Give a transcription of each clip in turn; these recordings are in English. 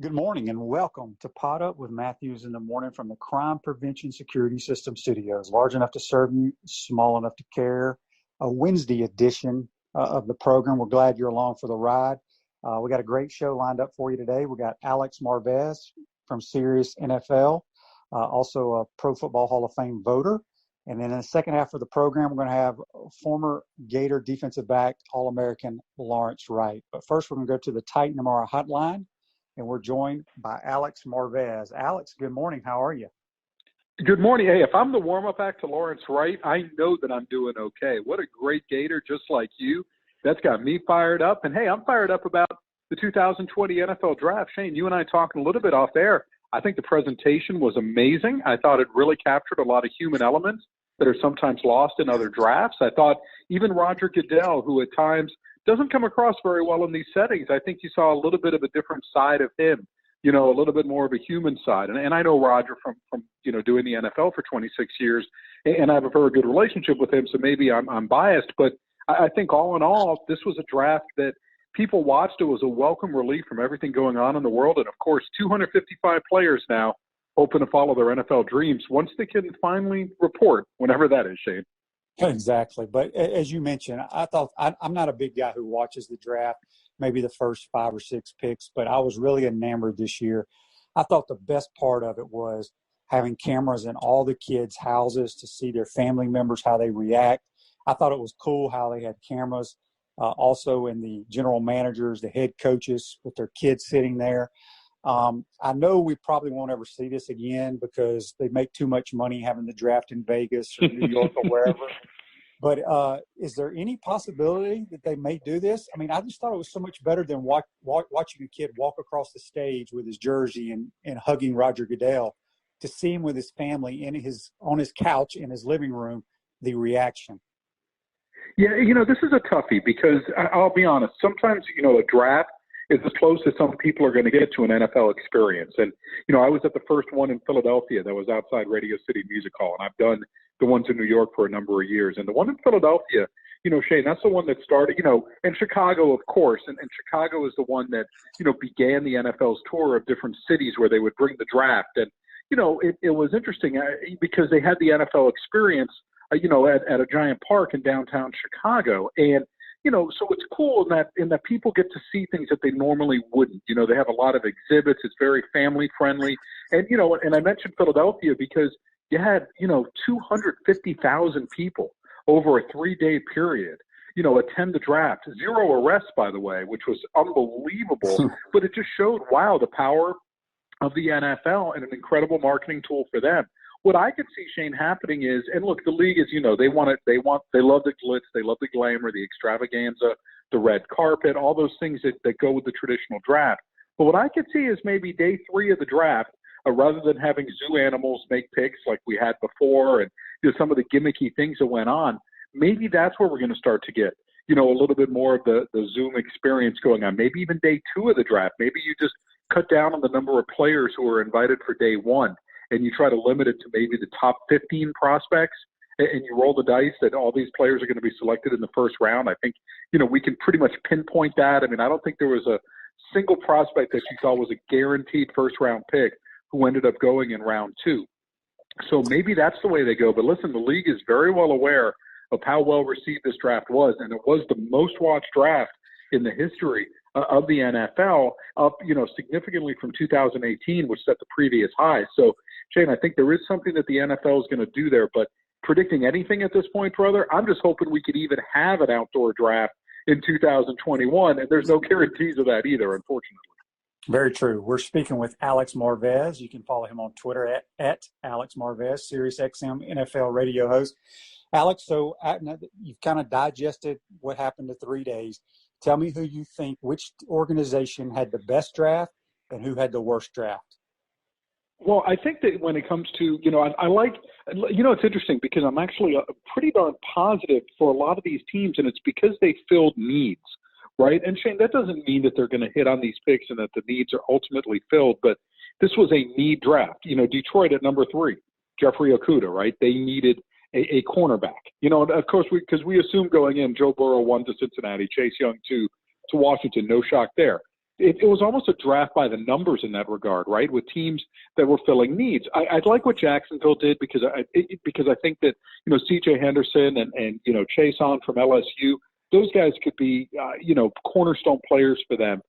Good morning and welcome to Pot Up with Matthews in the Morning from the Crime Prevention Security System Studios. Large enough to serve you, small enough to care. A Wednesday edition of the program. We're glad you're along for the ride. We got a great show lined up for you today. We got Alex Marvez from Sirius NFL, also a Pro Football Hall of Fame voter. And then in the second half of the program, we're going to have former Gator defensive back, All-American Lawrence Wright. But first, we're going to go to the Titan MR hotline. And we're joined by Alex Marvez. Alex, good morning. How are you? Good morning. Hey, if I'm the warm-up act to Lawrence Wright, I know that I'm doing okay. What a great Gator, just like you. That's got me fired up. And, hey, I'm fired up about the 2020 NFL Draft. Shane, you and I talking a little bit off air. I think the presentation was amazing. I thought it really captured a lot of human elements that are sometimes lost in other drafts. I thought even Roger Goodell, who at times – doesn't come across very well in these settings. I think you saw a little bit of a different side of him, a little bit more of a human side. And I know Roger from doing the NFL for 26 years, and I have a very good relationship with him, so maybe I'm biased. But I think all in all, this was a draft that people watched. It was a welcome relief from everything going on in the world. And, of course, 255 players now hoping to follow their NFL dreams once they can finally report, whenever that is, Shane. Exactly. But as you mentioned, I thought I'm not a big guy who watches the draft, maybe the first 5 or 6 picks, but I was really enamored this year. I thought the best part of it was having cameras in all the kids' houses to see their family members, how they react. I thought it was cool how they had cameras also in the general managers, the head coaches with their kids sitting there. I know we probably won't ever see this again because they make too much money having the draft in Vegas or New York or wherever. But is there any possibility that they may do this? I mean, I just thought it was so much better than watching a kid walk across the stage with his jersey and hugging Roger Goodell. To see him with his family on his couch in his living room, the reaction. Yeah, this is a toughie because I'll be honest. Sometimes, a draft is as close as some people are going to get to an NFL experience. And, I was at the first one in Philadelphia that was outside Radio City Music Hall, and I've done the ones in New York for a number of years. And the one in Philadelphia, Shane, that's the one that started, and Chicago, of course. And Chicago is the one that, began the NFL's tour of different cities where they would bring the draft. And, it was interesting because they had the NFL experience, at a giant park in downtown Chicago. And, so it's cool in that people get to see things that they normally wouldn't. They have a lot of exhibits. It's very family friendly. And, and I mentioned Philadelphia because you had, 250,000 people over a 3-day period, attend the draft. 0 arrests, by the way, which was unbelievable. But it just showed, wow, the power of the NFL and an incredible marketing tool for them. What I could see, Shane, happening is, and look, the league is, they love the glitz, they love the glamour, the extravaganza, the red carpet, all those things that go with the traditional draft. But what I could see is maybe day 3 of the draft, rather than having zoo animals make picks like we had before and some of the gimmicky things that went on, maybe that's where we're going to start to get, a little bit more of the Zoom experience going on. Maybe even day 2 of the draft. Maybe you just cut down on the number of players who are invited for day 1. And you try to limit it to maybe the top 15 prospects, and you roll the dice that all these players are going to be selected in the first round. I think, we can pretty much pinpoint that. I mean, I don't think there was a single prospect that you thought was a guaranteed first-round pick who ended up going in round 2. So maybe that's the way they go. But listen, the league is very well aware of how well received this draft was, and it was the most watched draft in the history of the NFL, up, significantly from 2018, which set the previous high. So, Shane, I think there is something that the NFL is going to do there, but predicting anything at this point, brother, I'm just hoping we could even have an outdoor draft in 2021, and there's no guarantees of that either, unfortunately. Very true. We're speaking with Alex Marvez. You can follow him on Twitter at Alex Marvez, Sirius XM NFL radio host. Alex, so you've kind of digested what happened to 3 days. Tell me who you think, which organization had the best draft and who had the worst draft. Well, I think that when it comes to, I like, it's interesting because I'm actually pretty darn positive for a lot of these teams, and it's because they filled needs, right? And Shane, that doesn't mean that they're going to hit on these picks and that the needs are ultimately filled, but this was a need draft. Detroit at number 3, Jeffrey Okudah, right? They needed a cornerback. Of course, because we assumed going in, Joe Burrow 1 to Cincinnati, Chase Young 2 to Washington, no shock there. it was almost a draft by the numbers in that regard, right? With teams that were filling needs. I like what Jacksonville did because I think that, C.J. Henderson and Chason from LSU, those guys could be, cornerstone players for them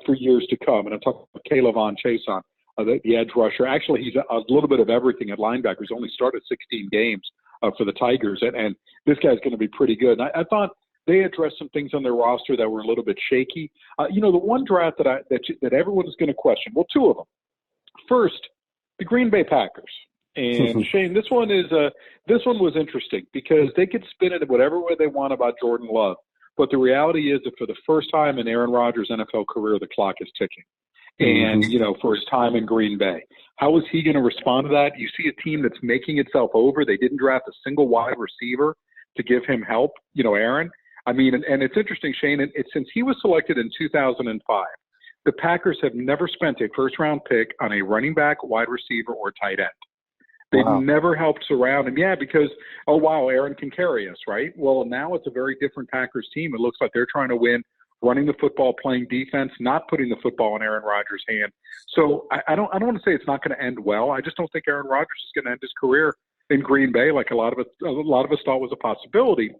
for years to come. And I'm talking about Caleb on Chason, the edge rusher. Actually, he's a little bit of everything at linebacker. He's only started 16 games for the Tigers, and this guy's going to be pretty good. And I thought they addressed some things on their roster that were a little bit shaky. The one draft that everyone is going to question, well, two of them. First, the Green Bay Packers. And Shane, this one was interesting because they could spin it whatever way they want about Jordan Love. But the reality is that for the first time in Aaron Rodgers' NFL career, the clock is ticking. And, for his time in Green Bay. How is he going to respond to that? You see a team that's making itself over. They didn't draft a single wide receiver to give him help, Aaron. I mean, and it's interesting, Shane, since he was selected in 2005, the Packers have never spent a first-round pick on a running back, wide receiver, or tight end. They've never helped surround him. Yeah, because, oh, wow, Aaron can carry us, right? Well, now it's a very different Packers team. It looks like they're trying to win, running the football, playing defense, not putting the football in Aaron Rodgers' hand. So I don't want to say it's not going to end well. I just don't think Aaron Rodgers is going to end his career in Green Bay like a lot of us thought was a possibility.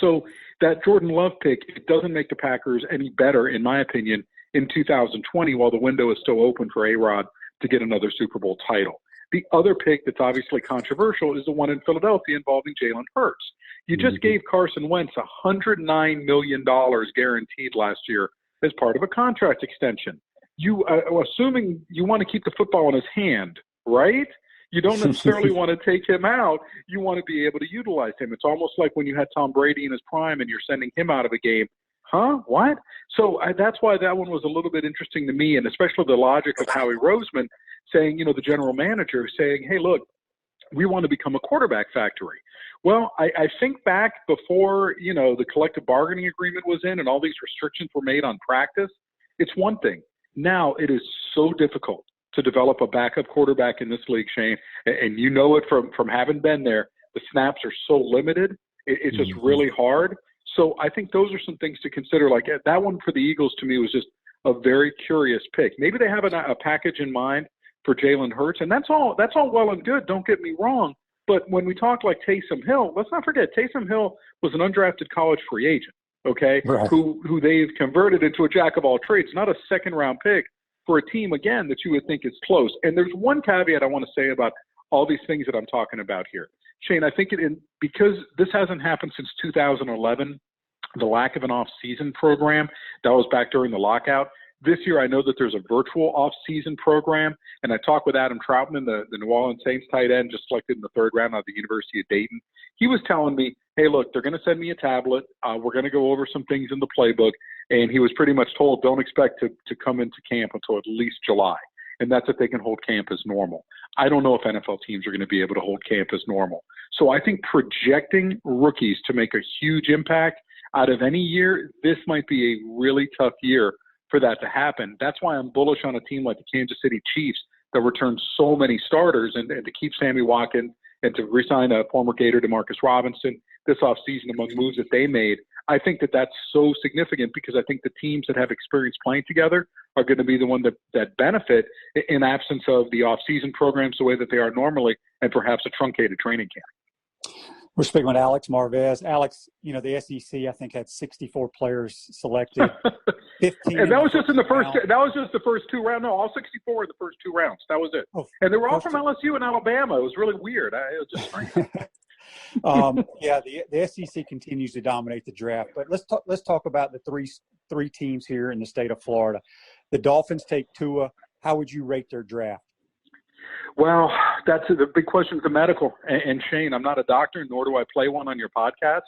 So that Jordan Love pick, it doesn't make the Packers any better, in my opinion, in 2020 while the window is still open for A-Rod to get another Super Bowl title. The other pick that's obviously controversial is the one in Philadelphia involving Jalen Hurts. You just gave Carson Wentz $109 million guaranteed last year as part of a contract extension. You, assuming you want to keep the football in his hand, right? You don't necessarily want to take him out. You want to be able to utilize him. It's almost like when you had Tom Brady in his prime and you're sending him out of a game. Huh? What? So that's why that one was a little bit interesting to me, and especially the logic of Howie Roseman saying, the general manager saying, hey, look, we want to become a quarterback factory. Well, I think back before, the collective bargaining agreement was in and all these restrictions were made on practice, it's one thing. Now it is so difficult to develop a backup quarterback in this league, Shane, and you know it from having been there. The snaps are so limited. It's just really hard. So I think those are some things to consider. Like that one for the Eagles to me was just a very curious pick. Maybe they have a package in mind for Jalen Hurts, and that's all well and good. Don't get me wrong. But when we talk like Taysom Hill, let's not forget Taysom Hill was an undrafted college free agent, okay, right, who they've converted into a jack of all trades, not a second-round pick for a team, again, that you would think is close. And there's one caveat I want to say about all these things that I'm talking about here. Shane, I think because this hasn't happened since 2011, the lack of an off-season program, that was back during the lockout. This year, I know that there's a virtual off-season program, and I talked with Adam Troutman, the New Orleans Saints tight end, just selected in the third round out of the University of Dayton. He was telling me, hey, look, they're going to send me a tablet. We're going to go over some things in the playbook, and he was pretty much told, don't expect to come into camp until at least July, and that's if they can hold camp as normal. I don't know if NFL teams are going to be able to hold camp as normal. So I think projecting rookies to make a huge impact out of any year, this might be a really tough year for that to happen. That's why I'm bullish on a team like the Kansas City Chiefs that returns so many starters and to keep Sammy Watkins and to re-sign a former Gator Demarcus Robinson this offseason among moves that they made. I think that that's so significant because I think the teams that have experience playing together are going to be the one that benefit in absence of the off-season programs the way that they are normally and perhaps a truncated training camp. We're speaking with Alex Marvez. Alex, the SEC, I think, had 64 players selected. 15. And that was just in the first. That was just the first two rounds. No, all 64 in the first two rounds. That was it. Oh, and they were all from LSU and Alabama. It was really weird. It was just strange. Yeah, the SEC continues to dominate the draft. But let's talk about the three teams here in the state of Florida. The Dolphins take Tua. How would you rate their draft? Well, that's the big question of the medical. And Shane, I'm not a doctor, nor do I play one on your podcast.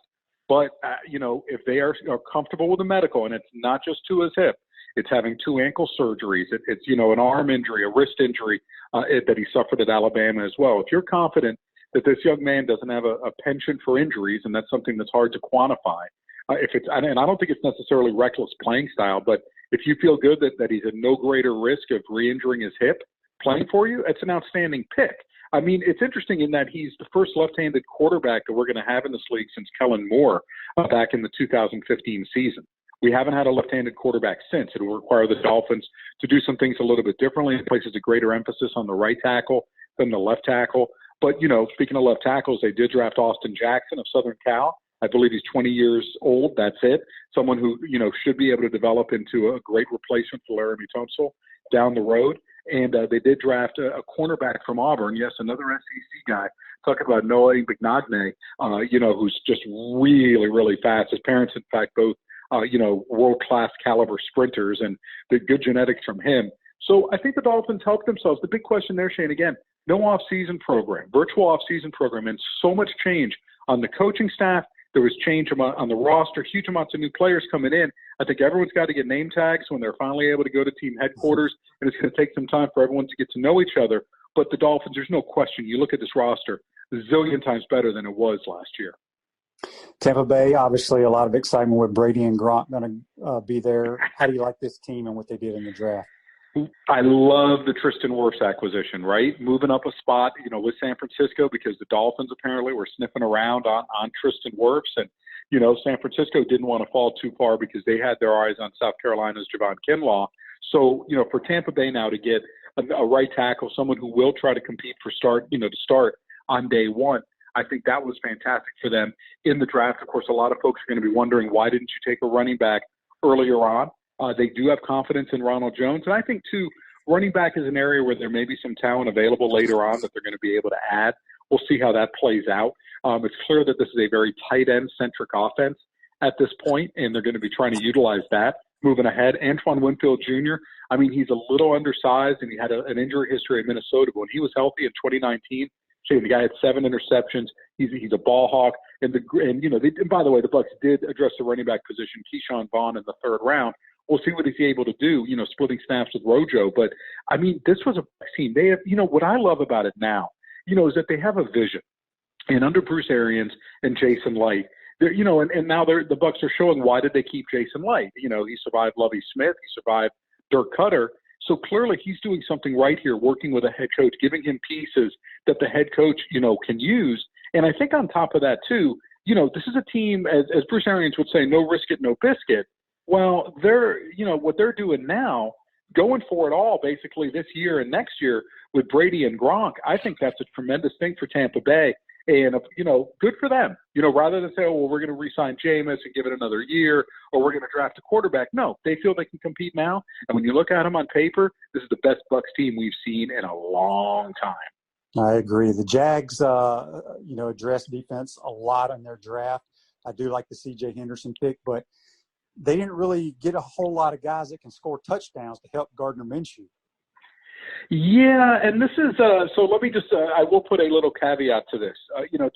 But, if they are comfortable with the medical, and it's not just Tua's hip, it's having 2 ankle surgeries, it's an arm injury, a wrist injury that he suffered at Alabama as well. If you're confident that this young man doesn't have a penchant for injuries, and that's something that's hard to quantify, and I don't think it's necessarily reckless playing style, but if you feel good that he's at no greater risk of re-injuring his hip playing for you, it's an outstanding pick. I mean, it's interesting in that he's the first left-handed quarterback that we're going to have in this league since Kellen Moore back in the 2015 season. We haven't had a left-handed quarterback since. It will require the Dolphins to do some things a little bit differently. It places a greater emphasis on the right tackle than the left tackle. But, speaking of left tackles, they did draft Austin Jackson of Southern Cal. I believe he's 20 years old. That's it. Someone who, should be able to develop into a great replacement for Laramie Tunsil down the road. And they did draft a cornerback from Auburn. Yes, another SEC guy. Talking about Noah Bignagne, who's just really, really fast. His parents, in fact, both, world-class caliber sprinters, and the good genetics from him. So I think the Dolphins helped themselves. The big question there, Shane, again, no off-season program, virtual off-season program, and so much change on the coaching staff. There was change on the roster, huge amounts of new players coming in. I think everyone's got to get name tags when they're finally able to go to team headquarters, and it's going to take some time for everyone to get to know each other. But the Dolphins, there's no question. You look at this roster, a zillion times better than it was last year. Tampa Bay, obviously a lot of excitement with Brady and Gronk going to be there. How do you like this team and what they did in the draft? I love the Tristan Wirfs acquisition, right? Moving up a spot, with San Francisco, because the Dolphins apparently were sniffing around on Tristan Wirfs. And, San Francisco didn't want to fall too far because they had their eyes on South Carolina's Javon Kinlaw. So, for Tampa Bay now to get a right tackle, someone who will try to compete to start on day one, I think that was fantastic for them in the draft. Of course, a lot of folks are going to be wondering, why didn't you take a running back earlier on? They do have confidence in Ronald Jones. And I think, too, running back is an area where there may be some talent available later on that they're going to be able to add. We'll see how that plays out. It's clear that this is a very tight end-centric offense at this point, and they're going to be trying to utilize that moving ahead. Antoine Winfield Jr., he's a little undersized, and he had an injury history in Minnesota. But when he was healthy in 2019, the guy had 7 interceptions. He's a ball hawk. And by the way, the Bucs did address the running back position, Keyshawn Vaughn, in the 3rd round. We'll see what he's able to do, splitting snaps with Rojo. But, this was a team. They have, what I love about it now, is that they have a vision. And under Bruce Arians and Jason Light, and now the Bucs are showing, why did they keep Jason Light? He survived Lovie Smith. He survived Dirk Cutter. So clearly he's doing something right here, working with a head coach, giving him pieces that the head coach, can use. And I think on top of that, too, this is a team, as Bruce Arians would say, no risk it, no biscuit. Well, what they're doing now, going for it all basically this year and next year with Brady and Gronk, I think that's a tremendous thing for Tampa Bay. And, good for them. Rather than say, oh, well, we're going to re-sign Jameis and give it another year, or we're going to draft a quarterback. No, they feel they can compete now. And when you look at them on paper, this is the best Bucs team we've seen in a long time. I agree. The Jags, address defense a lot in their draft. I do like the C.J. Henderson pick, but they didn't really get a whole lot of guys that can score touchdowns to help Gardner Minshew. Yeah, and this is so let me just I will put a little caveat to this.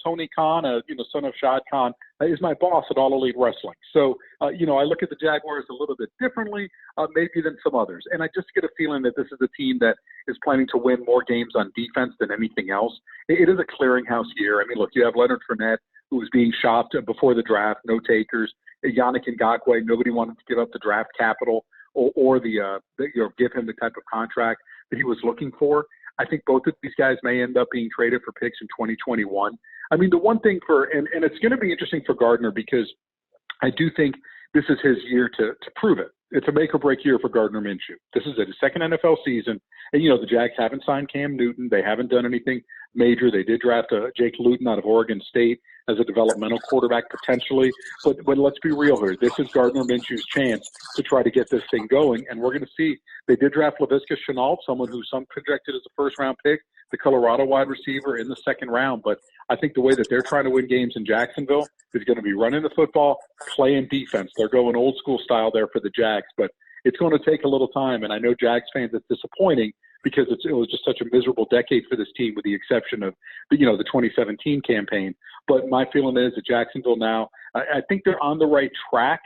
Tony Khan, son of Shad Khan, is my boss at All Elite Wrestling. So, I look at the Jaguars a little bit differently, maybe than some others. And I just get a feeling that this is a team that is planning to win more games on defense than anything else. It is a clearinghouse year. Look, you have Leonard Fournette, who was being shopped before the draft, no takers. Yannick Ngakoue, nobody wanted to give up the draft capital or give him the type of contract that he was looking for. I think both of these guys may end up being traded for picks in 2021. The one thing and it's going to be interesting for Gardner, because I do think this is his year to prove it. It's a make or break year for Gardner Minshew. This is his 2nd NFL season. And, the Jags haven't signed Cam Newton. They haven't done anything major. They did draft Jake Luton out of Oregon State as a developmental quarterback potentially. But let's be real here. This is Gardner Minshew's chance to try to get this thing going. And we're going to see. They did draft Laviska Shenault, someone who some projected as a 1st-round pick, the Colorado wide receiver, in the 2nd round. But I think the way that they're trying to win games in Jacksonville is going to be running the football, playing defense. They're going old school style there for the Jags. But it's going to take a little time. And I know Jags fans, it's disappointing because it was just such a miserable decade for this team, with the exception of the 2017 campaign. But my feeling is that Jacksonville now, I think they're on the right track.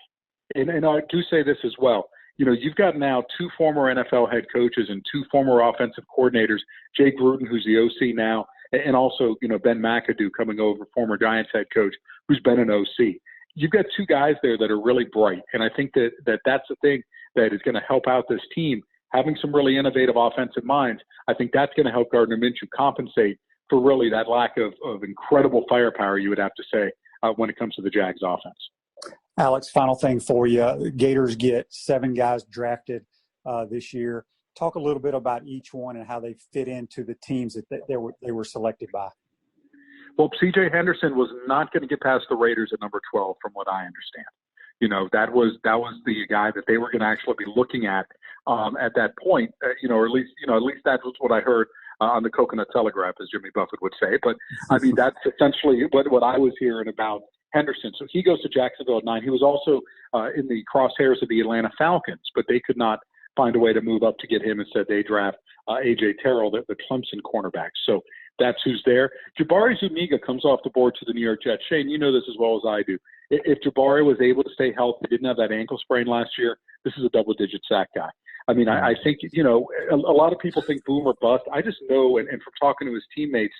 And I do say this as well. You've got now 2 former NFL head coaches and 2 former offensive coordinators, Jay Gruden, who's the OC now, and also, Ben McAdoo coming over, former Giants head coach, who's been an OC. You've got 2 guys there that are really bright. And I think that's the thing that is going to help out this team. Having some really innovative offensive minds, I think that's going to help Gardner Minshew compensate for really that lack of incredible firepower, you would have to say, when it comes to the Jags offense. Alex, final thing for you. Gators get 7 guys drafted this year. Talk a little bit about each one and how they fit into the teams that they were selected by. Well, C.J. Henderson was not going to get past the Raiders at number 12, from what I understand. That was the guy that they were going to actually be looking at that point. Or at least that was what I heard on the Coconut Telegraph, as Jimmy Buffett would say. But I mean, that's essentially what I was hearing about Henderson. So he goes to Jacksonville at 9. He was also in the crosshairs of the Atlanta Falcons, but they could not find a way to move up to get him. Instead, they draft A.J. Terrell, the Clemson cornerback. So that's who's there. Jabari Zuniga comes off the board to the New York Jets. Shane, you know this as well as I do. If Jabari was able to stay healthy, didn't have that ankle sprain last year, this is a double-digit sack guy. I mean, I think, a lot of people think boom or bust. I just know, and from talking to his teammates,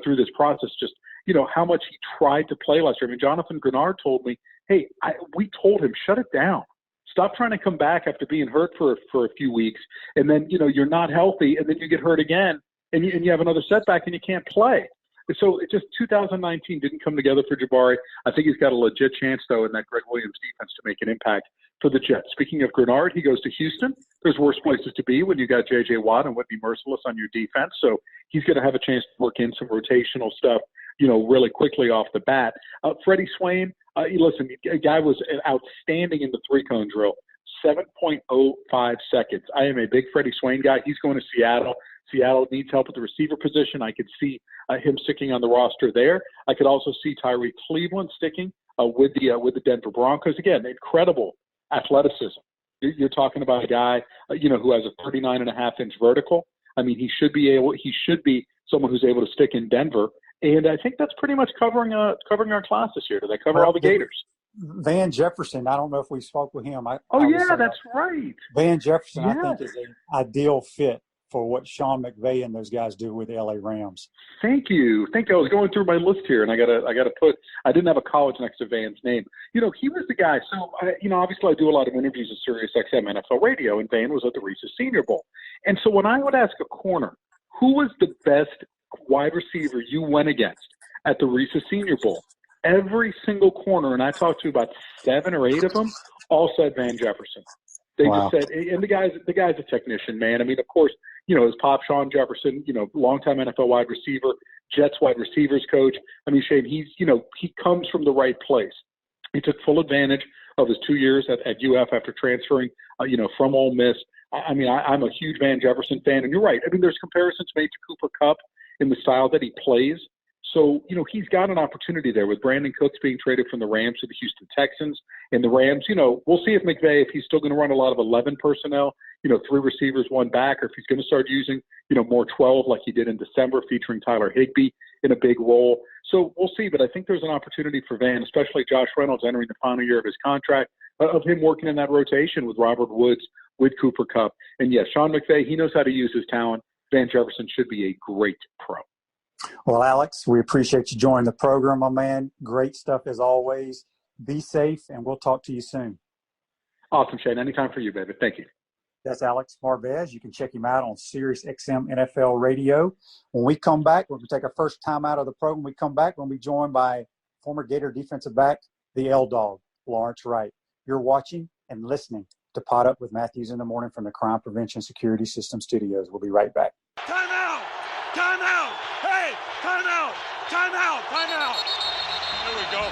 through this process, just, how much he tried to play last year. I mean, Jonathan Grenard told me, hey, we told him, shut it down. Stop trying to come back after being hurt for a few weeks. And then, you're not healthy, and then you get hurt again, and you have another setback, and you can't play. So it just 2019 didn't come together for Jabari. I think he's got a legit chance, though, in that Greg Williams defense to make an impact for the Jets. Speaking of Grenard, he goes to Houston. There's worse places to be when you got J.J. Watt and Whitney Merciless on your defense. So he's going to have a chance to work in some rotational stuff, really quickly off the bat. Freddie Swain, listen, a guy was outstanding in the three-cone drill, 7.05 seconds. I am a big Freddie Swain guy. He's going to Seattle. Seattle needs help at the receiver position. I could see him sticking on the roster there. I could also see Tyree Cleveland sticking with the Denver Broncos. Again, incredible athleticism. You're talking about a guy, who has a 39.5-inch vertical. I mean, he should be someone who's able to stick in Denver. And I think that's pretty much covering our class this year. Do they cover all the Gators? Van Jefferson, I don't know if we spoke with him. That's right. Van Jefferson, yes. I think, is an ideal fit for what Sean McVay and those guys do with the LA Rams. Thank you. I was going through my list here, and I gotta put. I didn't have a college next to Van's name. He was the guy. So, obviously, I do a lot of interviews at Sirius XM NFL Radio, and Van was at the Reese's Senior Bowl. And so, when I would ask a corner, who was the best wide receiver you went against at the Reese's Senior Bowl, every single corner, and I talked to about 7 or 8 of them, all said Van Jefferson. They just said, and the guy's a technician, man. I mean, of course, his pop, Sean Jefferson, longtime NFL wide receiver, Jets wide receivers coach. I mean, Shane, he comes from the right place. He took full advantage of his 2 years at UF after transferring, from Ole Miss. I'm a huge Van Jefferson fan, and you're right. I mean, there's comparisons made to Cooper Kupp in the style that he plays. So, he's got an opportunity there with Brandon Cooks being traded from the Rams to the Houston Texans. And the Rams, we'll see if McVay, if he's still going to run a lot of 11 personnel, 3 receivers, 1 back, or if he's going to start using, more 12 like he did in December, featuring Tyler Higbee in a big role. So we'll see. But I think there's an opportunity for Van, especially Josh Reynolds entering the final year of his contract, of him working in that rotation with Robert Woods, with Cooper Kupp. And yes, Sean McVay, he knows how to use his talent. Van Jefferson should be a great pro. Well, Alex, we appreciate you joining the program, my man. Great stuff as always. Be safe, and we'll talk to you soon. Awesome, Shane. Anytime for you, baby. Thank you. That's Alex Marvez. You can check him out on Sirius XM NFL Radio. When we come back, we're going to take our first time out of the program. When we come back, we'll be joined by former Gator defensive back, the L-Dog, Lawrence Wright. You're watching and listening to Pot Up with Matthews in the Morning from the Crime Prevention Security System Studios. We'll be right back. Time out! Time out! Hey! Time out! Time out! Time out! There we go.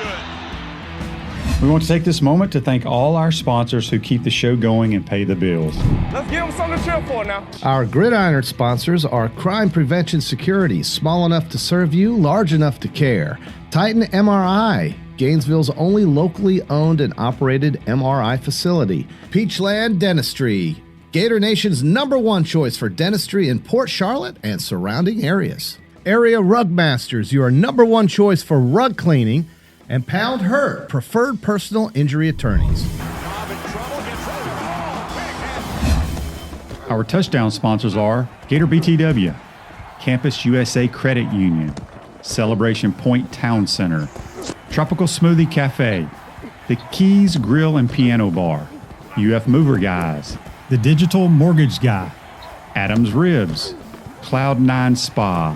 Good. We want to take this moment to thank all our sponsors who keep the show going and pay the bills. Let's give them something to cheer for now. Our Gridiron sponsors are Crime Prevention Security, small enough to serve you, large enough to care. Titan MRI, Gainesville's only locally owned and operated MRI facility. Peachland Dentistry, Gator Nation's #1 choice for dentistry in Port Charlotte and surrounding areas. Area Rug Masters, your #1 choice for rug cleaning. And Pound Hurt, preferred personal injury attorneys. Our touchdown sponsors are Gator BTW, Campus USA Credit Union, Celebration Point Town Center, Tropical Smoothie Cafe, The Keys Grill and Piano Bar, UF Mover Guys, The Digital Mortgage Guy, Adams Ribs, Cloud9 Spa,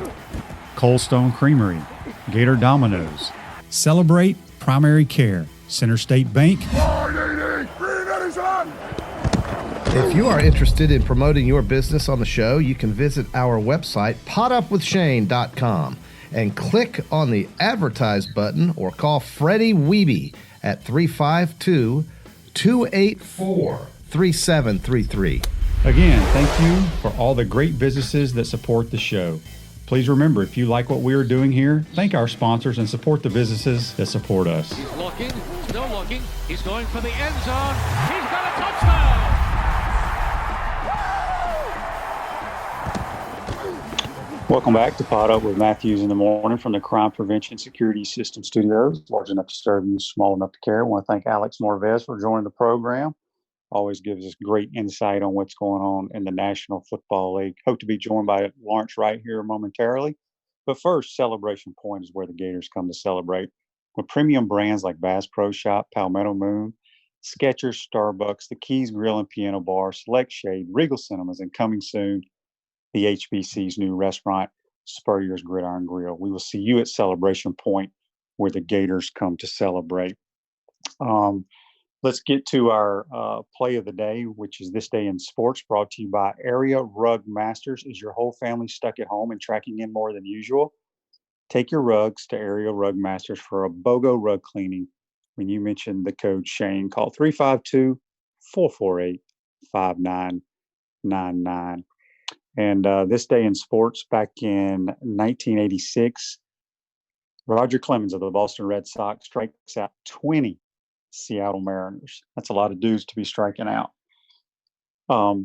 Cold Stone Creamery, Gator Dominoes, Celebrate primary care. Center State Bank. If you are interested in promoting your business on the show, you can visit our website, potupwithshane.com, and click on the advertise button or call Freddie Wiebe at 352-284-3733. Again, thank you for all the great businesses that support the show. Please remember, if you like what we are doing here, thank our sponsors and support the businesses that support us. He's looking, still looking. He's going for the end zone. He's got a touchdown. Welcome back to Pod Up with Matthews in the Morning from the Crime Prevention Security System Studios. Large enough to serve you, small enough to care. I want to thank Alex Marvez for joining the program. Always gives us great insight on what's going on in the National Football League. Hope to be joined by Lawrence Wright here momentarily. But first, Celebration Point is where the Gators come to celebrate. With premium brands like Bass Pro Shop, Palmetto Moon, Skechers, Starbucks, the Keys Grill and Piano Bar, Select Shade, Regal Cinemas, and coming soon, the HBC's new restaurant, Spurrier's Gridiron Grill. We will see you at Celebration Point where the Gators come to celebrate. Let's get to our play of the day, which is This Day in Sports, brought to you by Area Rug Masters. Is your whole family stuck at home and tracking in more than usual? Take your rugs to Area Rug Masters for a BOGO rug cleaning. When you mention the code Shane, call 352-448-5999. And This Day in Sports, back in 1986, Roger Clemens of the Boston Red Sox strikes out 20 Seattle Mariners. That's a lot of dudes to be striking out.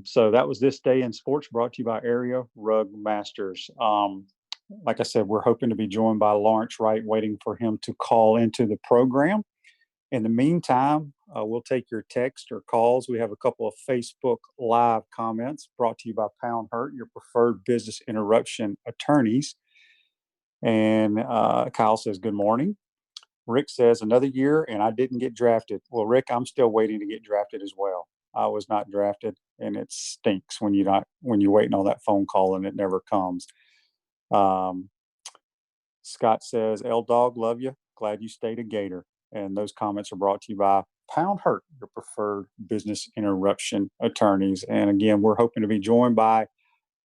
So that was This Day in Sports, brought to you by Area Rug Masters. Like I said, we're hoping to be joined by Lawrence Wright, waiting for him to call into the program. In the meantime, we'll take your text or calls. We have a couple of Facebook Live comments brought to you by Pound Hurt, your preferred business interruption attorneys. And Kyle says, good morning. Rick says, another year and I didn't get drafted. Well, Rick, I'm still waiting to get drafted as well. I was not drafted, and it stinks when you're waiting on that phone call and it never comes. Scott says, L-Dog, love you. Glad you stayed a Gator. And those comments are brought to you by Pound Hurt, your preferred business interruption attorneys. And again, we're hoping to be joined by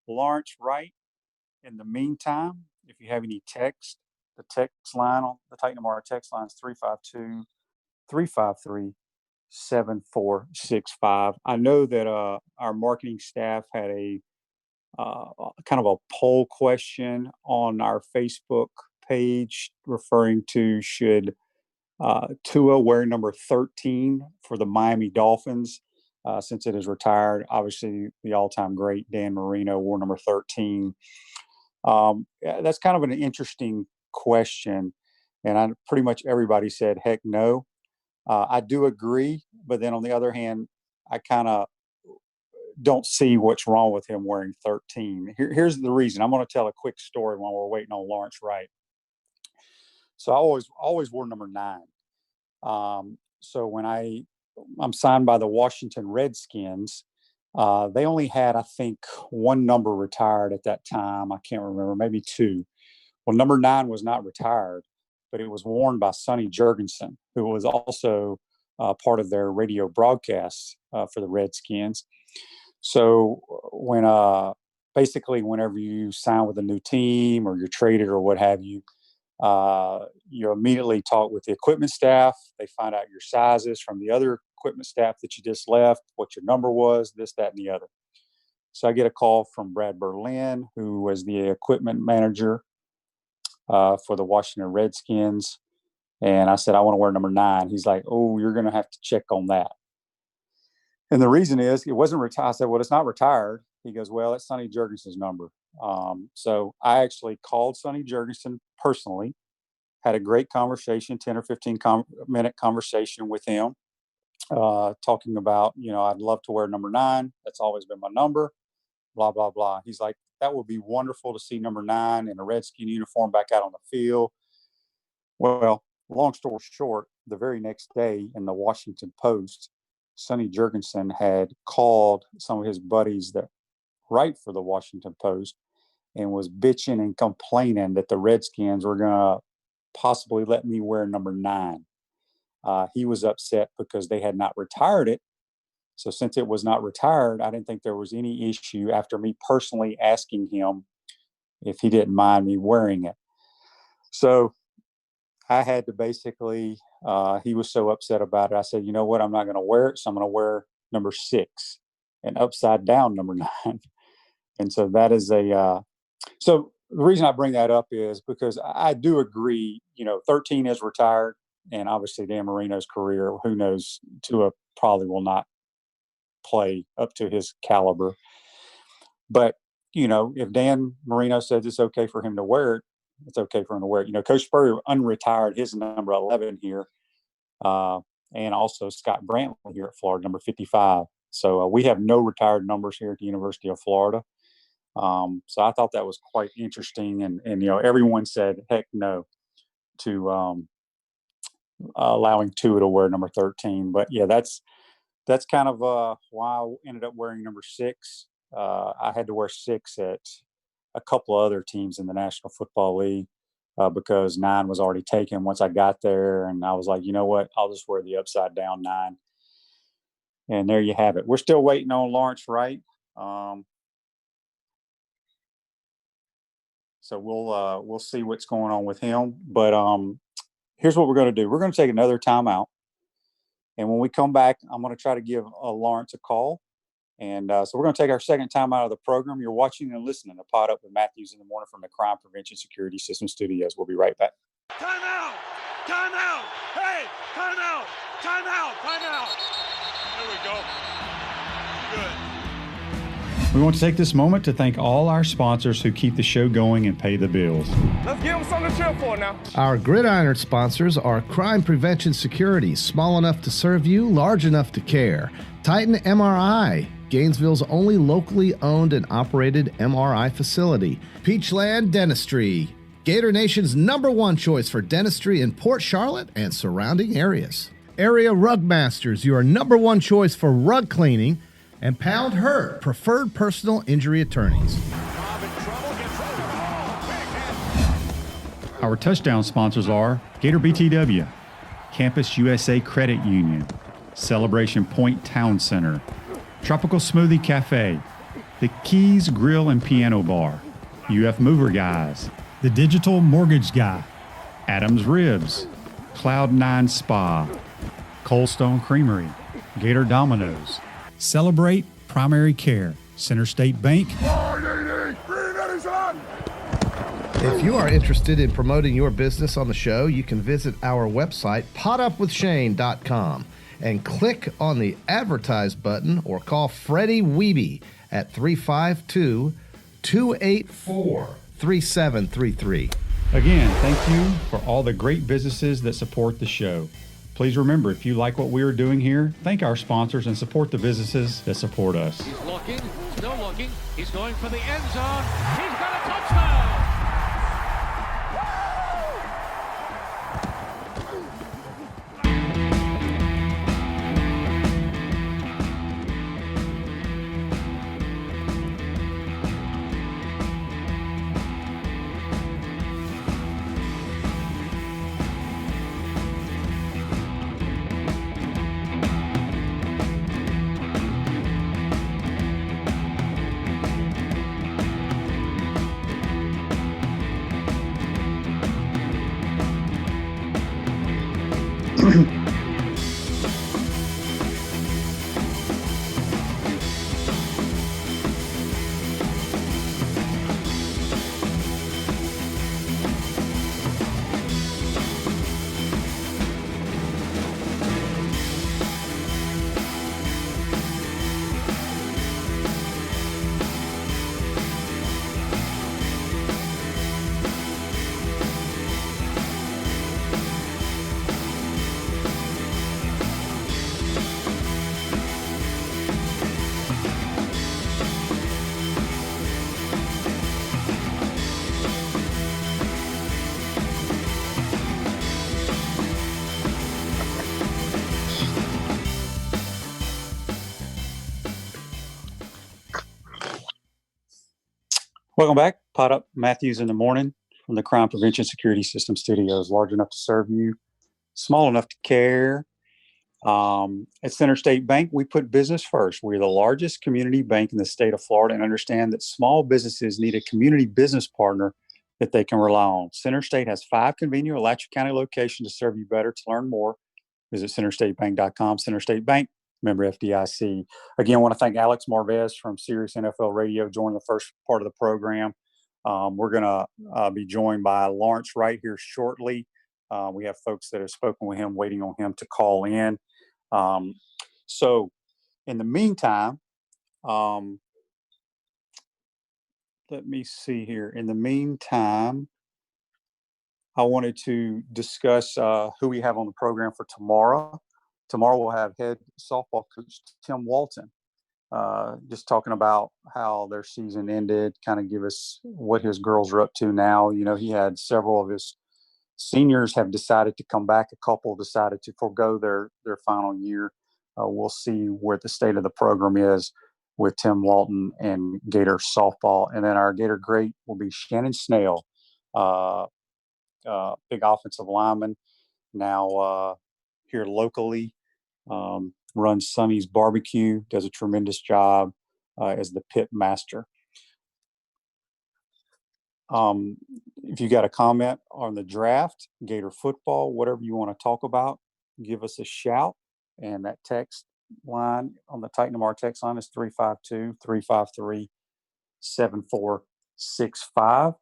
Lawrence Wright. In the meantime, if you have any text, the text line on the Titan Amara text line is 352-353-7465. I know that our marketing staff had a kind of a poll question on our Facebook page referring to should Tua wear number 13 for the Miami Dolphins since it is retired. Obviously, the all-time great Dan Marino wore number 13. That's kind of an interesting question, and pretty much everybody said heck no. I do agree, but then on the other hand, I kind of don't see what's wrong with him wearing 13. Here's the reason. I'm going to tell a quick story while we're waiting on Lawrence Wright. So I always wore number 9. So when I'm signed by the Washington Redskins, they only had, I think, one number retired at that time. I can't remember, maybe 2. Well, number 9 was not retired, but it was worn by Sonny Jurgensen, who was also part of their radio broadcasts for the Redskins. So when basically whenever you sign with a new team or you're traded or what have you, you immediately talk with the equipment staff. They find out your sizes from the other equipment staff that you just left, what your number was, this, that, and the other. So I get a call from Brad Berlin, who was the equipment manager for the Washington Redskins. And I said, I want to wear number 9. He's like, oh, you're going to have to check on that. And the reason is it wasn't retired. I said, well, it's not retired. He goes, well, it's Sonny Jurgensen's number. So I actually called Sonny Jurgensen personally, had a great conversation, 10 or 15-minute conversation with him, talking about, I'd love to wear number 9. That's always been my number, blah, blah, blah. He's like, that would be wonderful to see number 9 in a Redskin uniform back out on the field. Well, long story short, the very next day in the Washington Post, Sonny Jurgensen had called some of his buddies that write for the Washington Post and was bitching and complaining that the Redskins were going to possibly let me wear number 9. He was upset because they had not retired it. So since it was not retired, I didn't think there was any issue after me personally asking him if he didn't mind me wearing it. So I had to basically, he was so upset about it. I said, you know what? I'm not going to wear it. So I'm going to wear number 6 and upside down number 9. And so that is so the reason I bring that up is because I do agree, 13 is retired, and obviously Dan Marino's career, who knows, Tua probably will not play up to his caliber. But, if Dan Marino says it's okay for him to wear it, it's okay for him to wear it. Coach Spurrier unretired his number 11 here, and also Scott Brantley here at Florida, number 55. So we have no retired numbers here at the University of Florida. So I thought that was quite interesting. And everyone said, heck no to allowing Tua to wear number 13. But, yeah, that's kind of why I ended up wearing number 6. I had to wear 6 at a couple of other teams in the National Football League because 9 was already taken once I got there. And I was like, you know what, I'll just wear the upside down 9. And there you have it. We're still waiting on Lawrence Wright. So we'll see what's going on with him. But here's what we're going to do. We're going to take another timeout. And when we come back, I'm going to try to give Lawrence a call. And so we're going to take our second time out of the program. You're watching and listening to Pod Up with Matthews in the Morning from the Crime Prevention Security System Studios. We'll be right back. Time out! Time out! Hey! Time out! Time out! Time out! There we go. Good. We want to take this moment to thank all our sponsors who keep the show going and pay the bills. Let's give them something to cheer for now. Our Gridiron sponsors are Crime Prevention Security, small enough to serve you, large enough to care. Titan MRI, Gainesville's only locally owned and operated MRI facility. Peachland Dentistry, Gator Nation's #1 choice for dentistry in Port Charlotte and surrounding areas. Area Rug Masters, your #1 choice for rug cleaning. And Pound Hurt, preferred personal injury attorneys. Our touchdown sponsors are Gator BTW, Campus USA Credit Union, Celebration Point Town Center, Tropical Smoothie Cafe, The Keys Grill and Piano Bar, UF Mover Guys, The Digital Mortgage Guy, Adams Ribs, Cloud9 Spa, Cold Stone Creamery, Gator Dominoes, Celebrate Primary Care, Center State Bank. If you are interested in promoting your business on the show, you can visit our website, potupwithshane.com, and click on the Advertise button or call Freddie Wiebe at 352-284-3733. Again, thank you for all the great businesses that support the show. Please remember, if you like what we are doing here, thank our sponsors and support the businesses that support us. He's looking, still looking. He's going for the end zone. He's got a touchdown. Welcome back. Pot Up Matthews in the Morning from the Crime Prevention Security System Studios, large enough to serve you, small enough to care. At Center State Bank, we put business first. We're the largest community bank in the state of Florida and understand that small businesses need a community business partner that they can rely on. Center State has 5 convenient Alachua County locations to serve you better. To learn more, visit centerstatebank.com. Center State Bank, member FDIC. Again, I want to thank Alex Marvez from Sirius NFL Radio joining the first part of the program. We're going to be joined by Lawrence Wright here shortly. We have folks that have spoken with him, waiting on him to call in. So in the meantime, let me see here. In the meantime, I wanted to discuss who we have on the program for tomorrow. Tomorrow we'll have head softball coach Tim Walton, just talking about how their season ended, kind of give us what his girls are up to now. You know, he had several of his seniors have decided to come back. A couple decided to forego their final year. We'll see where the state of the program is with Tim Walton and Gator softball. And then our Gator great will be Shannon Snell, big offensive lineman, now here locally, runs Sonny's Barbecue, does a tremendous job as the pit master. If you got a comment on the draft, Gator football, whatever you want to talk about, give us a shout. And that text line on the Titan MR text line is 352-353-7465.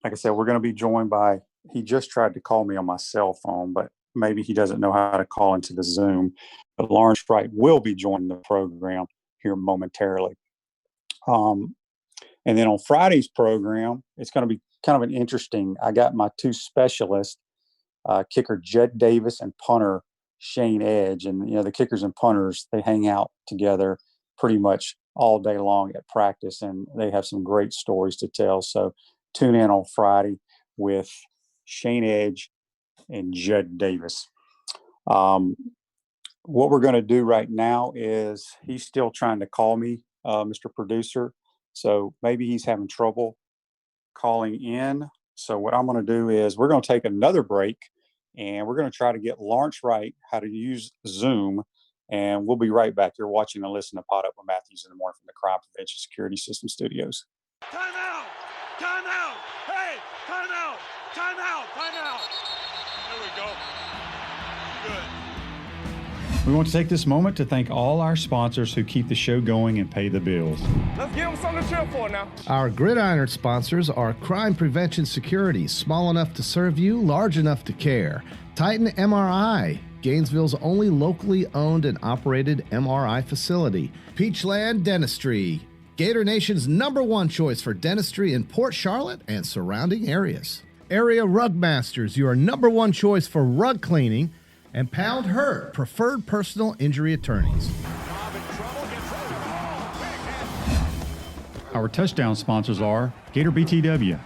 Like I said, we're going to be joined by, he just tried to call me on my cell phone, but maybe he doesn't know how to call into the Zoom. But Lawrence Wright will be joining the program here momentarily. And then on Friday's program, it's going to be kind of an interesting, I got my 2 specialists, kicker Jed Davis and punter Shane Edge. And, you know, the kickers and punters, they hang out together pretty much all day long at practice, and they have some great stories to tell. So tune in on Friday with Shane Edge and Jed Davis. What we're going to do right now is he's still trying to call me, Mr. Producer. So maybe he's having trouble calling in. So what I'm going to do is we're going to take another break, and we're going to try to get Lawrence Wright how to use Zoom. And we'll be right back. You're watching and listening to Pot Up with Matthews in the morning from the Crime Prevention Security System Studios. Time out! Time out! Hey! Time out! Time out! Time out! There we go. Good. We want to take this moment to thank all our sponsors who keep the show going and pay the bills. Let's give them something to cheer for now. Our Gridiron sponsors are Crime Prevention Security, small enough to serve you, large enough to care. Titan MRI, Gainesville's only locally owned and operated MRI facility. Peachland Dentistry, Gator Nation's #1 choice for dentistry in Port Charlotte and surrounding areas. Area Rug Masters, your #1 choice for rug cleaning. And Pound Hurt, preferred personal injury attorneys. Our touchdown sponsors are Gator BTW,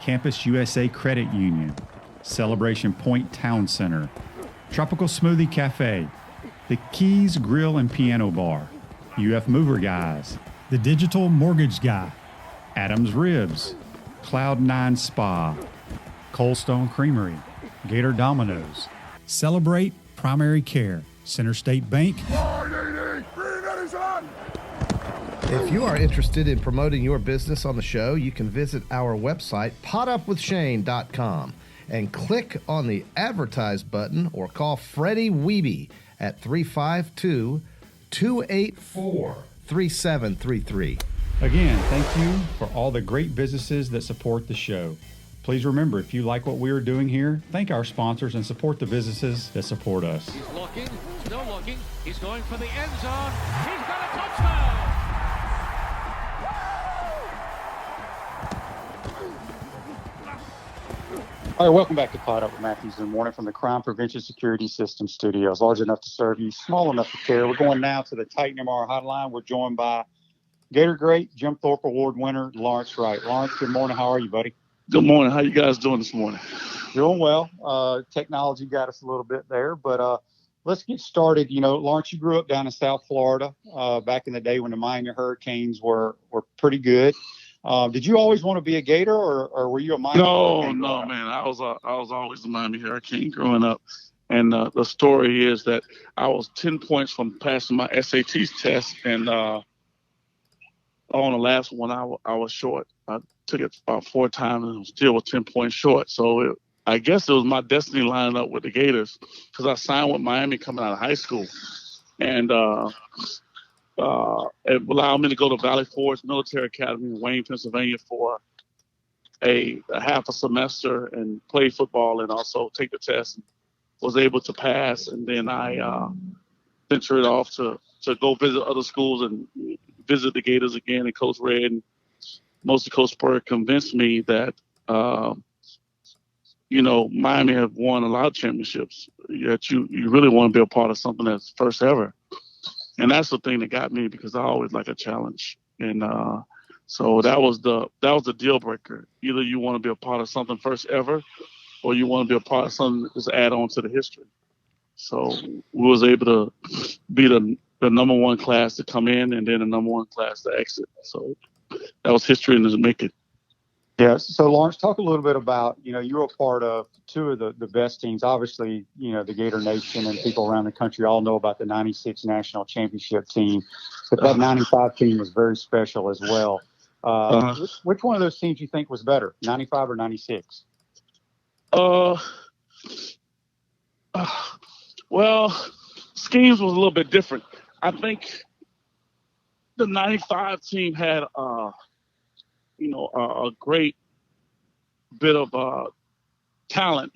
Campus USA Credit Union, Celebration Point Town Center, Tropical Smoothie Cafe, The Keys Grill and Piano Bar, UF Mover Guys, The Digital Mortgage Guy, Adams Ribs, Cloud9 Spa, Coldstone Creamery, Gator Dominoes, Celebrate Primary Care, Center State Bank. If you are interested in promoting your business on the show, you can visit our website, potupwithshane.com, and click on the Advertise button or call Freddie Wiebe at 352-284-3733. Again, thank you for all the great businesses that support the show. Please remember, if you like what we are doing here, thank our sponsors and support the businesses that support us. He's looking, still looking. He's going for the end zone. He's got a touchdown. All right, welcome back to Pot Up with Matthews in the morning from the Crime Prevention Security System Studios. Large enough to serve you, small enough to care. We're going now to the Titan MR hotline. We're joined by Gator great, Jim Thorpe Award winner, Lawrence Wright. Lawrence, good morning. How are you, buddy? Good morning. How you guys doing this morning? Doing well. Technology got us a little bit there, but let's get started. You know, Lawrence, you grew up down in South Florida back in the day when the Miami Hurricanes were pretty good. Did you always want to be a Gator, or were you a Miami Hurricane? No, man. I was always a Miami Hurricane growing up, and the story is that I was 10 points from passing my SAT test, and on the last one I was short. I took it about 4 times and still was 10 points short. So I guess it was my destiny lining up with the Gators, because I signed with Miami coming out of high school, and it allowed me to go to Valley Forge Military Academy in Wayne, Pennsylvania for a half a semester and play football and also take the test. And was able to pass, and then I ventured off to go visit other schools and visit the Gators again. And Coach Red and mostly Coach Spurrier convinced me that Miami have won a lot of championships. That you really want to be a part of something that's first ever. And that's the thing that got me, because I always like a challenge. And so that was the deal breaker. Either you want to be a part of something first ever, or you want to be a part of something that's add on to the history. So we was able to be the number one class to come in, and then the number one class to exit. So that was history in the making. Yeah. So Lawrence, talk a little bit about, you were a part of 2 of the best teams. Obviously, the Gator Nation and people around the country all know about the 96 national championship team, but that 95 team was very special as well. Which one of those teams you think was better, 95 or 96? Well, schemes was a little bit different. I think the 95 team had a great bit of talent,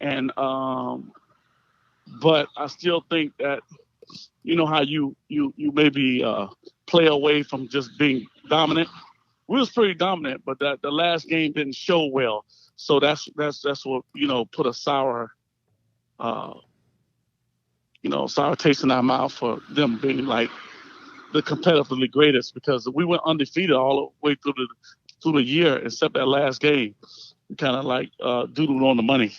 and but I still think that how you maybe play away from just being dominant. We was pretty dominant, but the last game didn't show well. So that's what put a sour taste in our mouth for them being like the competitively greatest, because we went undefeated all the way through the year, except that last game. We kind of like doodled on the money.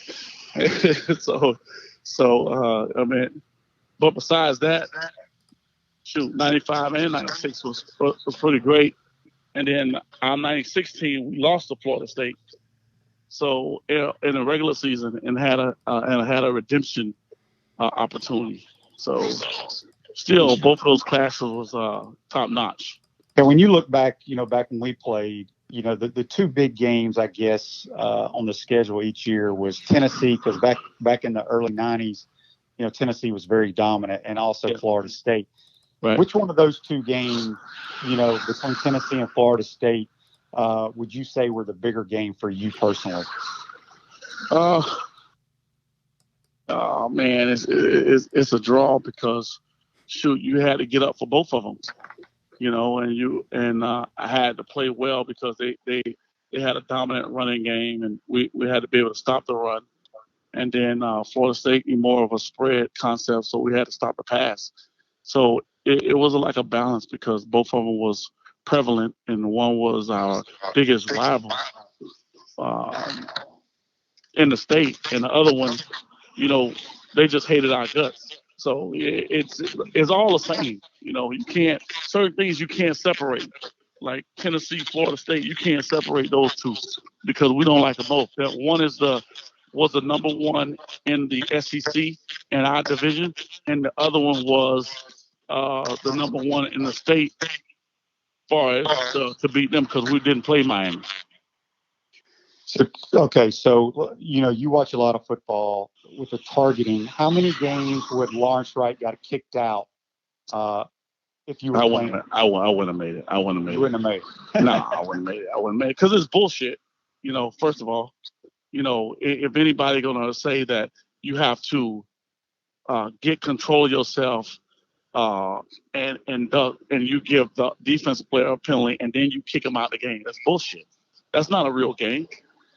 But besides that, 95 and 96 was pretty great. And then our 96 team, we lost to Florida State. So in the regular season, and had a redemption opportunity. So still, both of those classes was top notch. And when you look back, back when we played, the 2 big games, I guess, on the schedule each year was Tennessee, because back in the early 90s, Tennessee was very dominant, and also Florida State. Right. Which one of those 2 games, between Tennessee and Florida State, would you say were the bigger game for you personally? Oh man, it's a draw, because shoot, you had to get up for both of them, and I had to play well, because they had a dominant running game, and we had to be able to stop the run. And then Florida State more of a spread concept, so we had to stop the pass. So it was like a balance, because both of them was prevalent, and one was our biggest rival in the state, and the other one, they just hated our guts. So it's all the same. You can't, certain things you can't separate. Like Tennessee, Florida State, you can't separate those 2, because we don't like them both. That one was the number 1 in the SEC in our division, and the other one was the number 1 in the state, as far as to beat them, because we didn't play Miami. So you watch a lot of football with the targeting. How many games would Lawrence Wright got kicked out if you were playing? I wouldn't have made it. I wouldn't have made it. You wouldn't have made it. No, I wouldn't have made it. I wouldn't have made it, because it's bullshit. First of all, if anybody gonna say that you have to get control of yourself, and you give the defensive player a penalty, and then you kick him out of the game, that's bullshit. That's not a real game.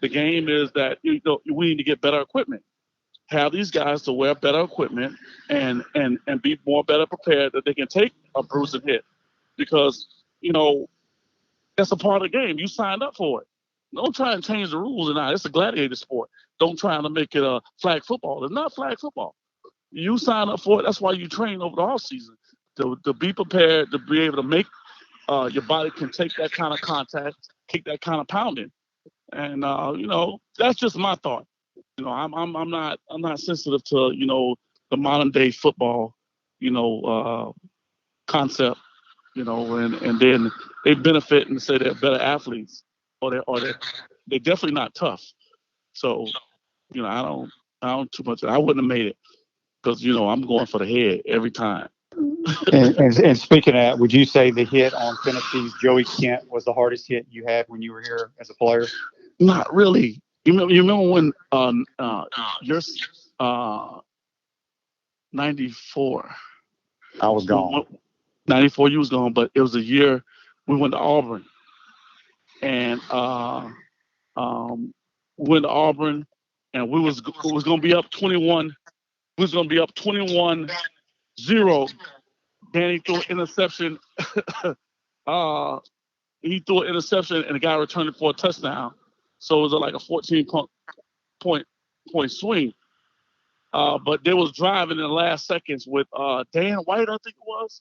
The game is that we need to get better equipment. Have these guys to wear better equipment and be better prepared, that they can take a bruising hit, because that's a part of the game. You signed up for it. Don't try and change the rules. It's a gladiator sport. Don't try to make it a flag football. It's not flag football. You sign up for it. That's why you train over the off season, to be prepared, to be able to make your body can take that kind of contact, take that kind of pounding, and that's just my thought. I'm not sensitive to the modern day football, concept, and then they benefit and say they're better athletes, or they're definitely not tough. So I don't too much. I wouldn't have made it because I'm going for the head every time. And speaking of that, would you say the hit on Tennessee's Joey Kent was the hardest hit you had when you were here as a player? Not really. You remember when your 94. I was gone. 94, you was gone, but it was a year we went to Auburn, and we went to Auburn, and we was going to be up 21. We was going to be up 21-0. Danny threw an interception. He threw an interception, and the guy returned it for a touchdown. So it was like a 14-point swing. But they was driving in the last seconds with Dan White, I think it was,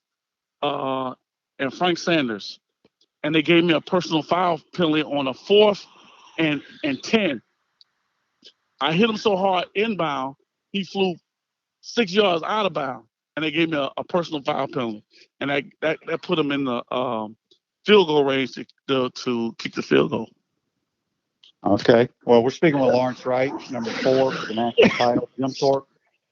and Frank Sanders. And they gave me a personal foul penalty on a 4th and 10. I hit him so hard inbound, he flew 6 yards out of bounds, and they gave me a personal foul penalty. And that put him in the field goal range to kick the field goal. Okay. Well, we're speaking with Lawrence Wright, number 4 for the national title.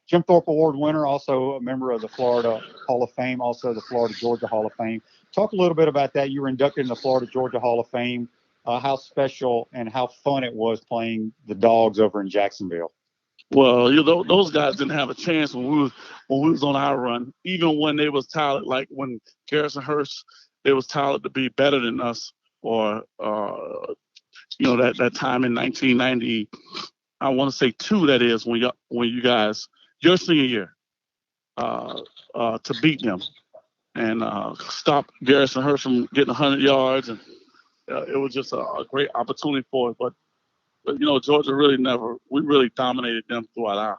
Jim Thorpe Award winner, also a member of the Florida Hall of Fame, also the Florida-Georgia Hall of Fame. Talk a little bit about that. You were inducted in the Florida-Georgia Hall of Fame. How special and how fun it was playing the Dogs over in Jacksonville. Well, those guys didn't have a chance when we was on our run. Even when they was touted, like when Garrison Hurst, they was touted to be better than us, or that time in 1990, I want to say 2. That is when you guys your senior year, to beat them and stop Garrison Hurst from getting 100 yards, and it was just a great opportunity for us. But Georgia we really dominated them throughout our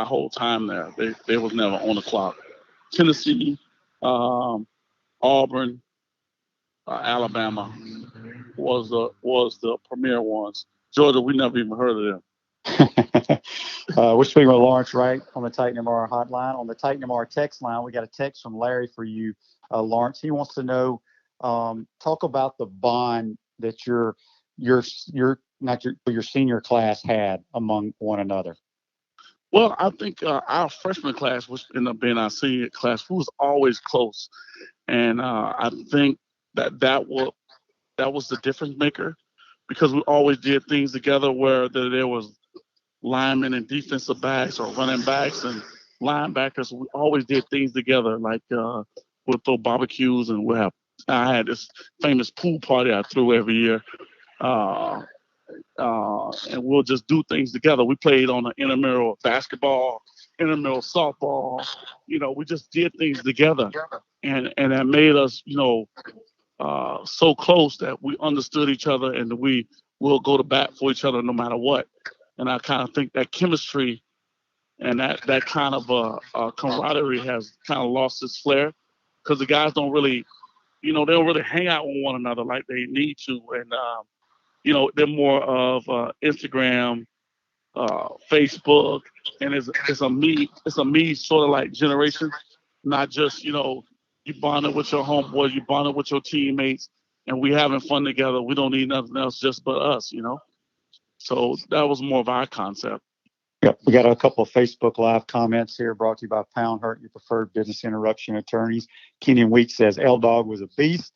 whole time there. They was never on the clock. Tennessee, Auburn, Alabama was the premier ones. Georgia, we never even heard of them. We're speaking with Lawrence Wright on the Titan MR hotline. On the Titan MR text line, we got a text from Larry for you, Lawrence. He wants to know, talk about the bond that your senior class had among one another. Well, I think our freshman class, which ended up being our senior class, we was always close, and I think that was the difference maker, because we always did things together, where there was linemen and defensive backs, or running backs and linebackers. We always did things together, like we'll throw barbecues, and I had this famous pool party I threw every year, and we'll just do things together. We played on an intramural basketball, intramural softball. We just did things together, and that made us, so close that we understood each other, and we will go to bat for each other no matter what. And I kind of think that chemistry and that kind of camaraderie has kind of lost its flair, because the guys don't really, they don't really hang out with one another like they need to. And, they're more of Instagram, Facebook, and it's a me sort of like generation, not just, you bonded with your homeboys, you bonded with your teammates, and we having fun together. We don't need nothing else just but us, So that was more of our concept. Yep. We got a couple of Facebook Live comments here brought to you by Pound Hurt, your preferred business interruption attorneys. Kenyon Weeks says L-Dog was a beast.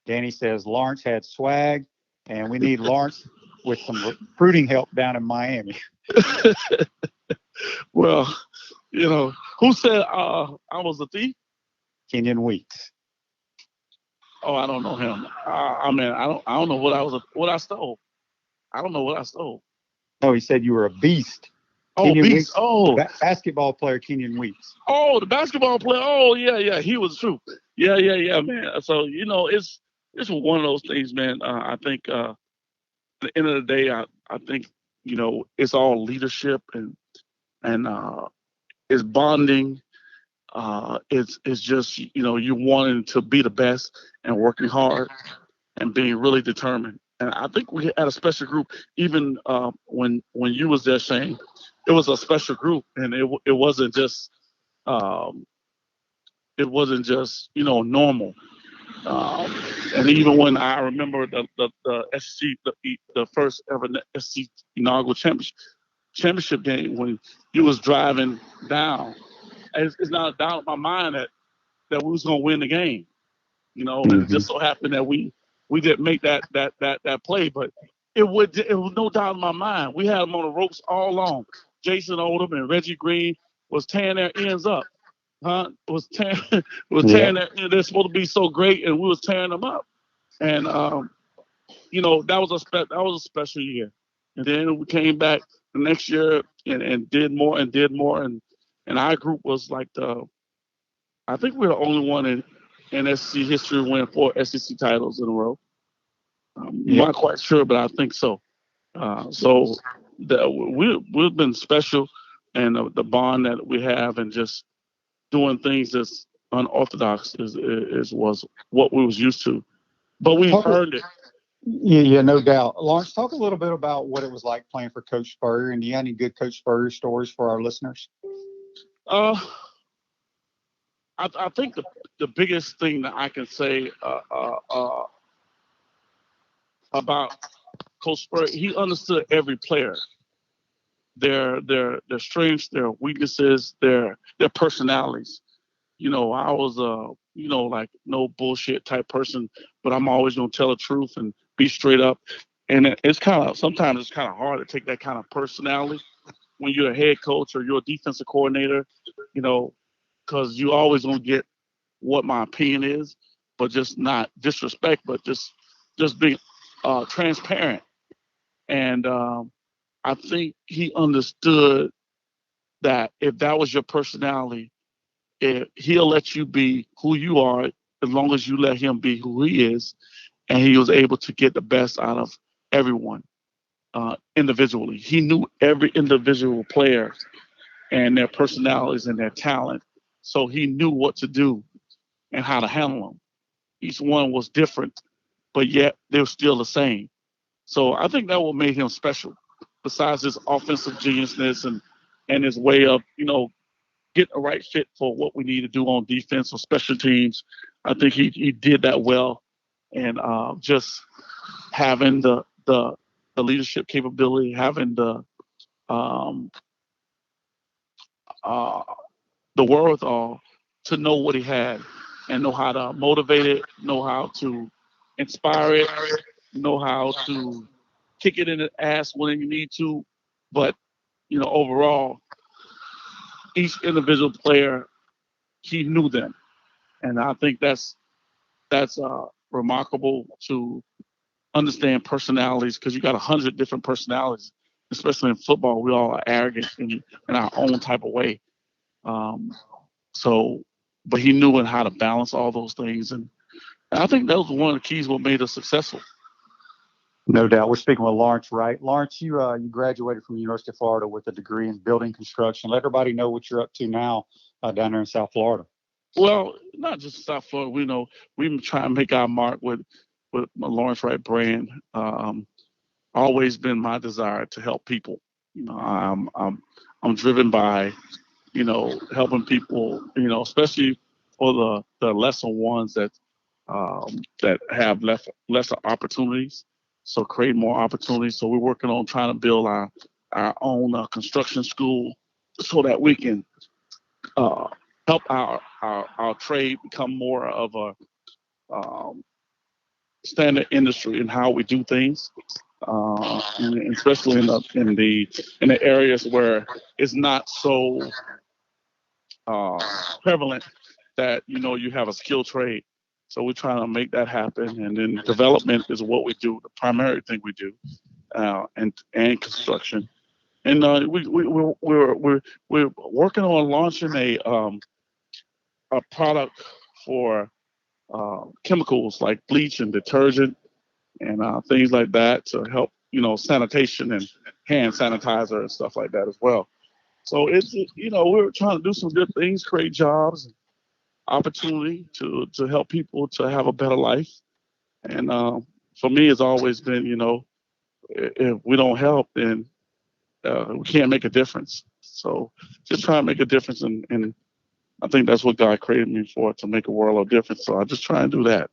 Danny says Lawrence had swag, and we need Lawrence with some recruiting help down in Miami. Well, who said I was a thief? Kenyon Weeks. Oh, I don't know him. I don't know what I stole. I don't know what I stole. No, he said you were a beast. Oh, Kenyon beast. Weeks, Oh, basketball player Kenyon Weeks. Oh, the basketball player. Oh, yeah. He was true. Yeah, man. So it's one of those things, man. I think at the end of the day, I think it's all leadership and it's bonding. it's just, you wanting to be the best and working hard and being really determined. And I think we had a special group, even when you was there, Shane. It was a special group, and it wasn't just um, normal. Um, and even when I remember the SEC, the first ever SEC inaugural championship game, when you was driving down, it's not a doubt in my mind that we was gonna win the game. And it just so happened that we didn't make that play, but it was no doubt in my mind. We had them on the ropes all along. Jason Odom and Reggie Green was tearing their ends up, huh? Was tearing they're supposed to be so great, and we was tearing them up. And that was a special year. And then we came back the next year and did more and our group was like I think we're the only one in SEC history to win 4 SEC titles in a row. I'm not quite sure, but I think so. We've been special, and the bond that we have, and just doing things that's unorthodox was what we was used to. But we earned it. Yeah, no doubt. Lawrence, talk a little bit about what it was like playing for Coach Spurrier, and do you have any good Coach Spurrier stories for our listeners? I think the biggest thing that I can say about Coach Spurrier, he understood every player, their strengths, their weaknesses, their personalities. I was like no bullshit type person, but I'm always gonna tell the truth and be straight up. And sometimes it's kind of hard to take that kind of personality when you're a head coach or you're a defensive coordinator, because you always gonna get what my opinion is, but just not disrespect, but just being transparent. And I think he understood that if that was your personality, he'll let you be who you are as long as you let him be who he is. And he was able to get the best out of everyone individually. He knew every individual player and their personalities and their talent. So he knew what to do and how to handle them. Each one was different, but yet they were still the same. So I think that what made him special, besides his offensive geniusness and his way of, getting the right fit for what we need to do on defense or special teams. I think he did that well. And just having the leadership capability, having the wherewithal to know what he had and know how to motivate it, know how to inspire it, know how to kick it in the ass when you need to. But, overall, each individual player, he knew them. And I think that's remarkable to understand personalities, because you got 100 different personalities, especially in football. We all are arrogant in our own type of way. But he knew how to balance all those things. And I think that was one of the keys what made us successful. No doubt. We're speaking with Lawrence Wright. Lawrence, you graduated from the University of Florida with a degree in building construction. Let everybody know what you're up to now down there in South Florida. Well, not just South Florida. We've been trying to make our mark with my Lawrence Wright brand. Always been my desire to help people. I'm driven by, helping people. Especially for the lesser ones that have lesser opportunities. So create more opportunities. So we're working on trying to build our own construction school so that we can help our trade become more of a standard industry in how we do things, and especially in the areas where it's not so prevalent that you have a skilled trade. So we're trying to make that happen, and then development is what we do, the primary thing we do, and construction. And we're working on launching a product for chemicals like bleach and detergent and things like that to help, sanitation and hand sanitizer and stuff like that as well. So it's, we're trying to do some good things, create jobs, opportunity to help people to have a better life. And for me, it's always been, if we don't help, then we can't make a difference. So just try to make a difference. And I think that's what God created me for, to make a world of difference. So I just try and do that.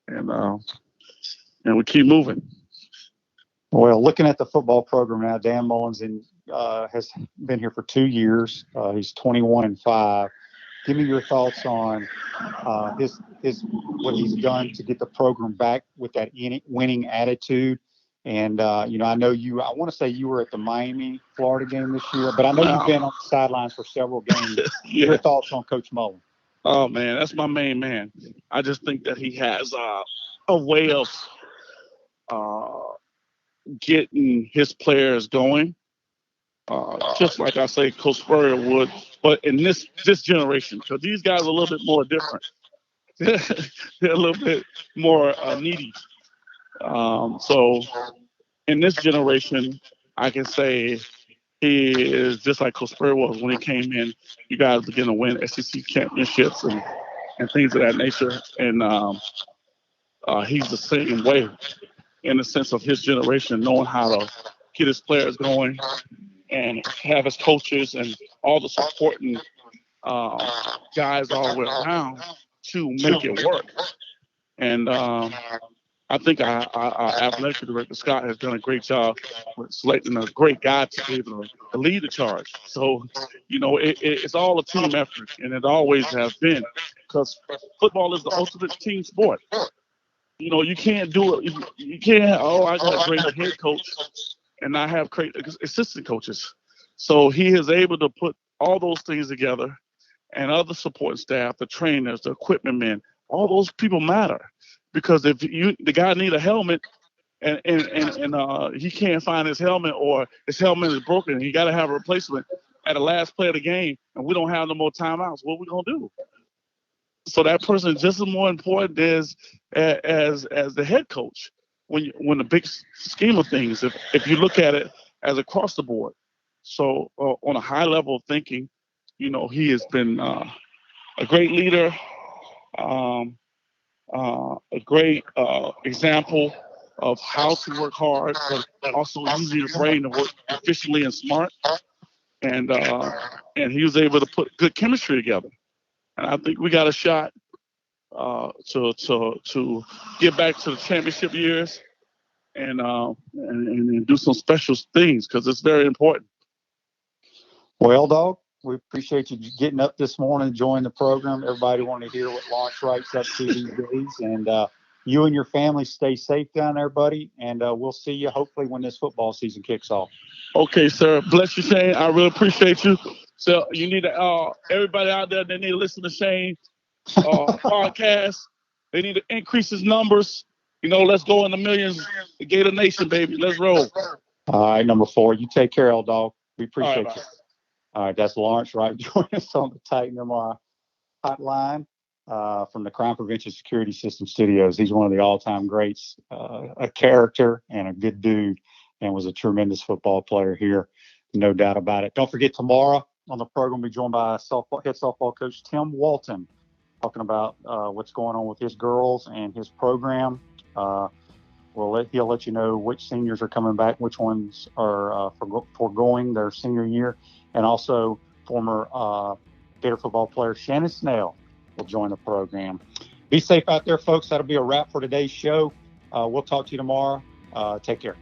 And we keep moving. Well, looking at the football program now, Dan Mullins has been here for 2 years. He's 21-5. Give me your thoughts on his what he's done to get the program back with that winning attitude. And I know you. I want to say you were at the Miami, Florida game this year, but I know you've been on the sidelines for several games. Yeah. Your thoughts on Coach Mullins? Oh man, that's my main man. I just think that he has a way of getting his players going, just like I say Coach Spurrier would, but in this generation, because these guys are a little bit more different. They're a little bit more needy. So in this generation, I can say he is just like Coach Spurrier was when he came in. You guys begin to win SEC championships and things of that nature. And he's the same way in the sense of his generation, knowing how to get his players going and have his coaches and all the supporting guys all the way around to make it work. And I think our athletic director, Scott, has done a great job with selecting a great guy to be able to lead the charge. So, it's all a team effort, and it always has been, because football is the ultimate team sport. You can't do it. You can't, I got a great head coach and I have great assistant coaches. So he is able to put all those things together, and other support staff, the trainers, the equipment men, all those people matter. Because if the guy need a helmet and he can't find his helmet, or his helmet is broken and he got to have a replacement at the last play of the game, and we don't have no more timeouts, what are we going to do? So that person is just as more important as the head coach when the big scheme of things, if you look at it as across the board. So on a high level of thinking, he has been a great leader, a great example of how to work hard, but also using your brain to work efficiently and smart. And he was able to put good chemistry together. And I think we got a shot to get back to the championship years and do some special things, because it's very important. Well, dog, we appreciate you getting up this morning, joining the program. Everybody wanted to hear what Lawrence Wright's up to these days. And you and your family stay safe down there, buddy. And we'll see you hopefully when this football season kicks off. Okay, sir. Bless you, Shane. I really appreciate you. So you need to, everybody out there, they need to listen to Shane podcast. They need to increase his numbers. Let's go in the millions. The Gator Nation, baby. Let's roll. All right, number 4. You take care, old dog. We appreciate you. All right, that's Lawrence Wright joining us on the Titan MRI hotline from the Crime Prevention Security System Studios. He's one of the all-time greats, a character and a good dude, and was a tremendous football player here, no doubt about it. Don't forget, tomorrow on the program, we'll be joined by head softball coach Tim Walton, talking about what's going on with his girls and his program. He'll let you know which seniors are coming back, which ones are foregoing their senior year, and also former Gator football player Shannon Snell will join the program. Be safe out there, folks. That'll be a wrap for today's show. We'll talk to you tomorrow. Take care.